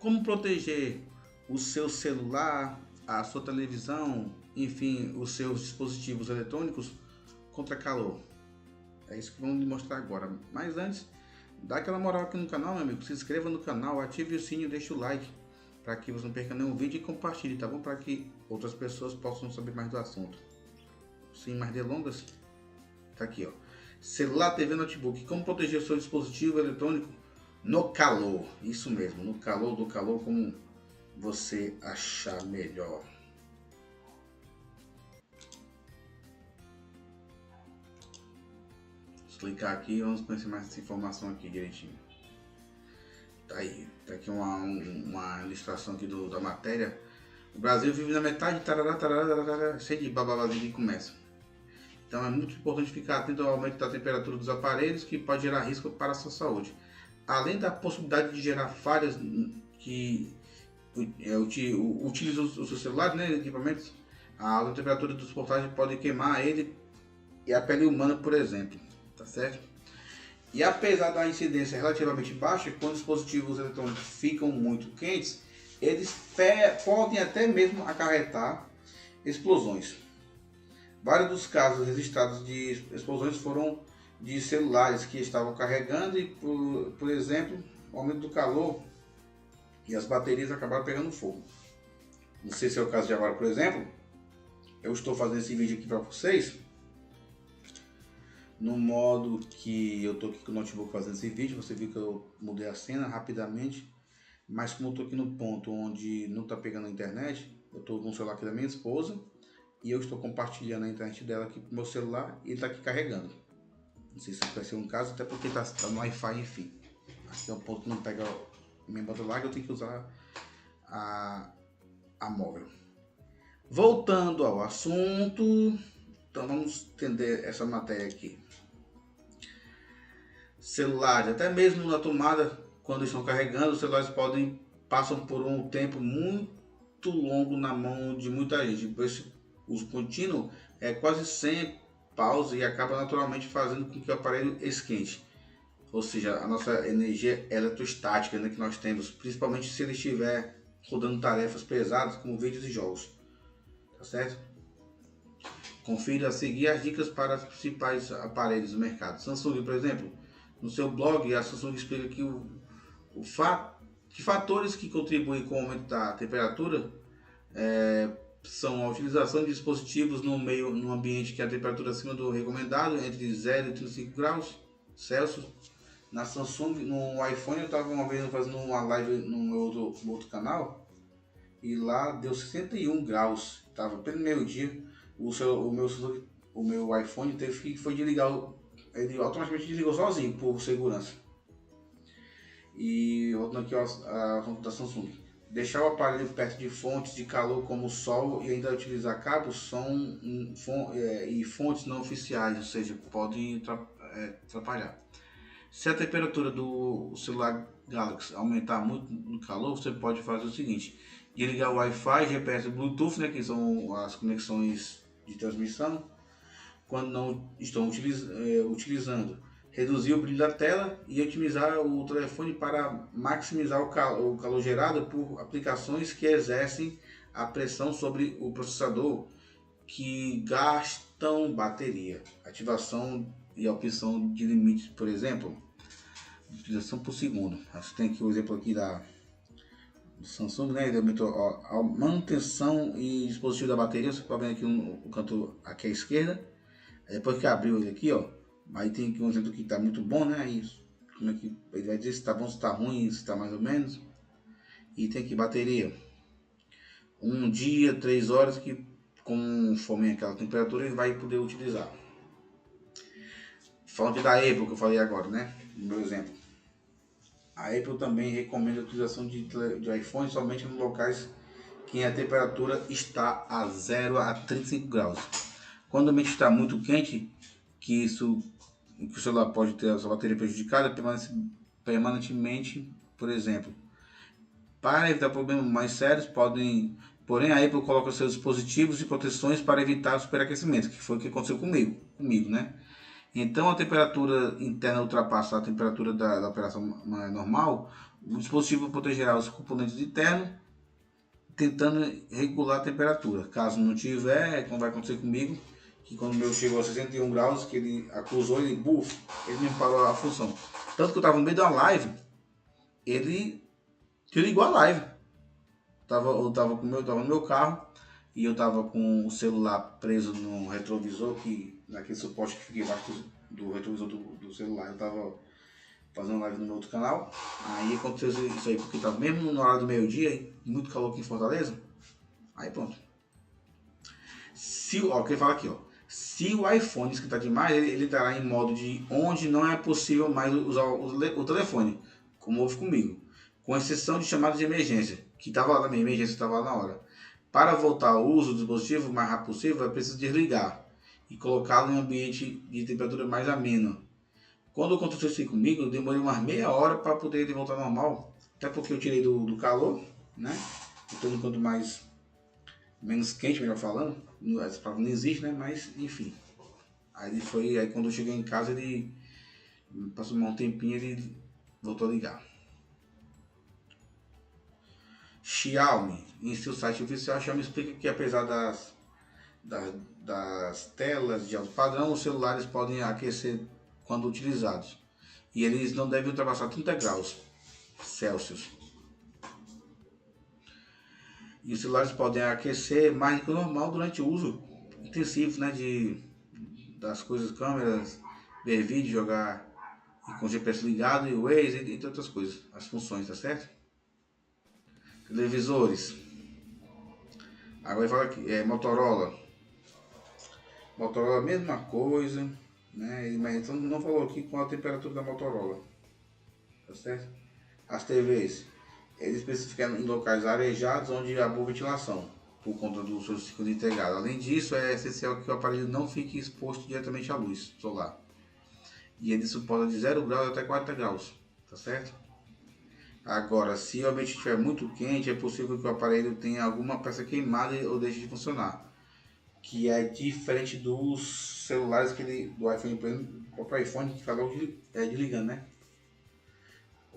Como proteger o seu celular, a sua televisão, enfim, os seus dispositivos eletrônicos contra calor? É isso que vamos lhe mostrar agora. Mas antes, dá aquela moral aqui no canal, meu amigo. Se inscreva no canal, ative o sininho, deixe o like para que você não perca nenhum vídeo e compartilhe, tá bom? Para que outras pessoas possam saber mais do assunto. Sem mais delongas, tá aqui, ó. Celular, TV, notebook. Como proteger o seu dispositivo eletrônico no calor? Isso mesmo, no calor, do calor, como você achar melhor. Vou clicar aqui e vamos conhecer mais essa informação aqui direitinho. Tá aí, tá aqui uma ilustração aqui da matéria. O Brasil vive na metade, cheio de bababazinho que começa. Então é muito importante ficar atento ao aumento da temperatura dos aparelhos, que pode gerar risco para a sua saúde. Além da possibilidade de gerar falhas que utilizam os seus celulares, né, equipamentos, a alta temperatura dos portáteis pode queimar ele e a pele humana, por exemplo. Tá certo? E apesar da incidência relativamente baixa, quando os dispositivos eletrônicos ficam muito quentes, eles podem até mesmo acarretar explosões. Vários dos casos registrados de explosões foram de celulares que estavam carregando e, por exemplo, o aumento do calor e as baterias acabaram pegando fogo. Não sei se é o caso de agora, por exemplo. Eu estou fazendo esse vídeo aqui para vocês no modo que eu estou aqui com o notebook fazendo esse vídeo. Você viu que eu mudei a cena rapidamente, mas como eu estou aqui no ponto onde não está pegando a internet, eu estou com o celular aqui da minha esposa e eu estou compartilhando a internet dela aqui com o meu celular e ele está aqui carregando. Não sei se vai ser um caso, até porque está no Wi-Fi, enfim. Aqui é o ponto que não pega a minha banda larga, eu tenho que usar a móvel. Voltando ao assunto, então vamos entender essa matéria aqui. Celulares, até mesmo na tomada, quando estão carregando, os celulares passam por um tempo muito longo na mão de muita gente. Por esse uso contínuo é quase sem pausa e acaba naturalmente fazendo com que o aparelho esquente. Ou seja, a nossa energia eletrostática, né, que nós temos, principalmente se ele estiver rodando tarefas pesadas como vídeos e jogos. Tá certo? Confira a seguir as dicas para os principais aparelhos do mercado. Samsung, por exemplo, no seu blog, a Samsung explica que que fatores que contribuem com o aumento da temperatura são a utilização de dispositivos no ambiente que a temperatura acima do recomendado, entre 0 e 35 graus Celsius. Na Samsung, no iPhone, eu estava uma vez fazendo uma live no meu outro canal e lá deu 61 graus, estava pelo meio-dia. O meu iPhone foi desligar, ele automaticamente desligou sozinho por segurança. E voltando aqui a fonte da Samsung, deixar o aparelho perto de fontes de calor como o sol e ainda utilizar cabos e fontes não oficiais, ou seja, podem atrapalhar. Se a temperatura do celular Galaxy aumentar muito no calor, você pode fazer o seguinte: desligar o Wi-Fi, GPS, Bluetooth, né, que são as conexões de transmissão, quando não estão utilizando. Reduzir o brilho da tela e otimizar o telefone para maximizar o calor gerado por aplicações que exercem a pressão sobre o processador, que gastam bateria. Ativação e a opção de limite, por exemplo, utilização por segundo. Você tem aqui o exemplo aqui da Samsung, né? Ele aumentou a manutenção e dispositivo da bateria. Você pode ver aqui no canto aqui à esquerda. Depois que abriu ele aqui, ó, aí tem aqui um exemplo que está muito bom, né? Aí, como é que ele vai dizer se está bom, se está ruim, se está mais ou menos. E tem aqui bateria, 1 dia, 3 horas, que conforme aquela temperatura ele vai poder utilizar. Falando da Apple que eu falei agora, né? No meu exemplo, a Apple também recomenda a utilização de iPhone somente nos locais que a temperatura está a 0 a 35 graus. Quando o ambiente está muito quente, que o celular pode ter a sua bateria prejudicada permanentemente, por exemplo. Para evitar problemas mais sérios, porém a Apple coloca seus dispositivos e proteções para evitar o superaquecimento, que foi o que aconteceu comigo, né? Então a temperatura interna ultrapassa a temperatura da operação normal, O dispositivo protegerá os componentes internos, tentando regular a temperatura. Caso não tiver, como vai acontecer comigo, que quando o meu chegou a 61 graus, que ele acusou, ele me parou a função. Tanto que eu estava no meio da live, ele desligou a live. Eu tava no meu carro e eu tava com o celular preso no retrovisor, que naquele suporte que fica embaixo do retrovisor do celular. Eu tava fazendo live no meu outro canal. Aí aconteceu isso aí, porque tava mesmo na hora do meio-dia, muito calor aqui em Fortaleza. Aí pronto. O que ele fala aqui, ó. Se o iPhone esquentar demais, ele estará em modo de onde não é possível mais usar o telefone, como houve comigo, com exceção de chamadas de emergência, que estava lá na minha emergência, estava lá na hora. Para voltar ao uso do dispositivo o mais rápido possível, é preciso desligar e colocá-lo em um ambiente de temperatura mais amena. Quando aconteceu isso comigo, eu demorei umas meia hora para poder ele voltar ao normal, até porque eu tirei do calor, né? Então, quanto menos quente, melhor falando, essa palavra não existe, né? Mas enfim. Aí quando eu cheguei em casa, ele passou um tempinho, ele voltou a ligar. Xiaomi, em seu site oficial, Xiaomi explica que apesar das telas de alto padrão, os celulares podem aquecer quando utilizados. E eles não devem ultrapassar 30 graus Celsius. E os celulares podem aquecer mais do que o normal durante o uso intensivo, né, das coisas, câmeras, ver vídeo, jogar com o GPS ligado e o Waze, entre outras coisas, as funções, tá certo? Televisores. Agora fala aqui, Motorola. Motorola, mesma coisa, né? Mas então não falou aqui com a temperatura da Motorola, tá certo? As TVs, eles especificam em locais arejados onde há boa ventilação, por conta do seu ciclo de integrado. Além disso, é essencial que o aparelho não fique exposto diretamente à luz solar. E ele suporta de 0 graus até 40 graus, tá certo? Agora, se o ambiente estiver muito quente, é possível que o aparelho tenha alguma peça queimada ou deixe de funcionar. Que é diferente dos celulares do iPhone, o próprio iPhone que fala desligando, né?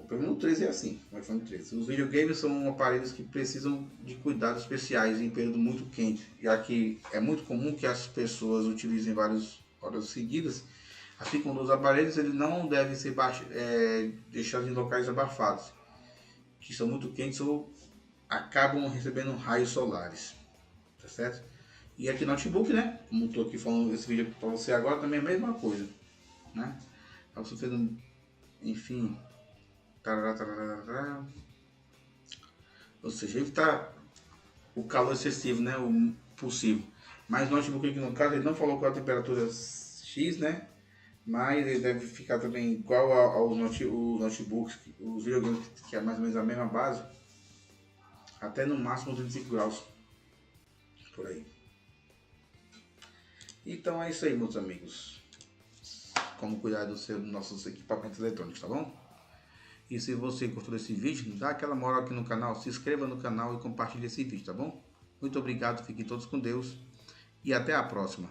Pelo menos o 13 é assim, o iPhone 13. Os videogames são aparelhos que precisam de cuidados especiais em período muito quente, já que é muito comum que as pessoas utilizem várias horas seguidas. Assim como os aparelhos, eles não devem ser deixados em locais abafados, que são muito quentes ou acabam recebendo raios solares, tá certo? E aqui no notebook, né? Como estou aqui falando esse vídeo para você agora, também é a mesma coisa, né? Tá sofrendo, enfim, ou seja, evitar o calor excessivo, né? O possível. Mas o notebook aqui no caso, ele não falou qual a temperatura X, né? Mas ele deve ficar também igual aos notebooks, os videogames, que é mais ou menos a mesma base, até no máximo 35 graus, por aí. Então é isso aí, meus amigos. Como cuidar dos nossos equipamentos eletrônicos, tá bom? E se você gostou desse vídeo, dá aquela moral aqui no canal, se inscreva no canal e compartilhe esse vídeo, tá bom? Muito obrigado, fiquem todos com Deus e até a próxima.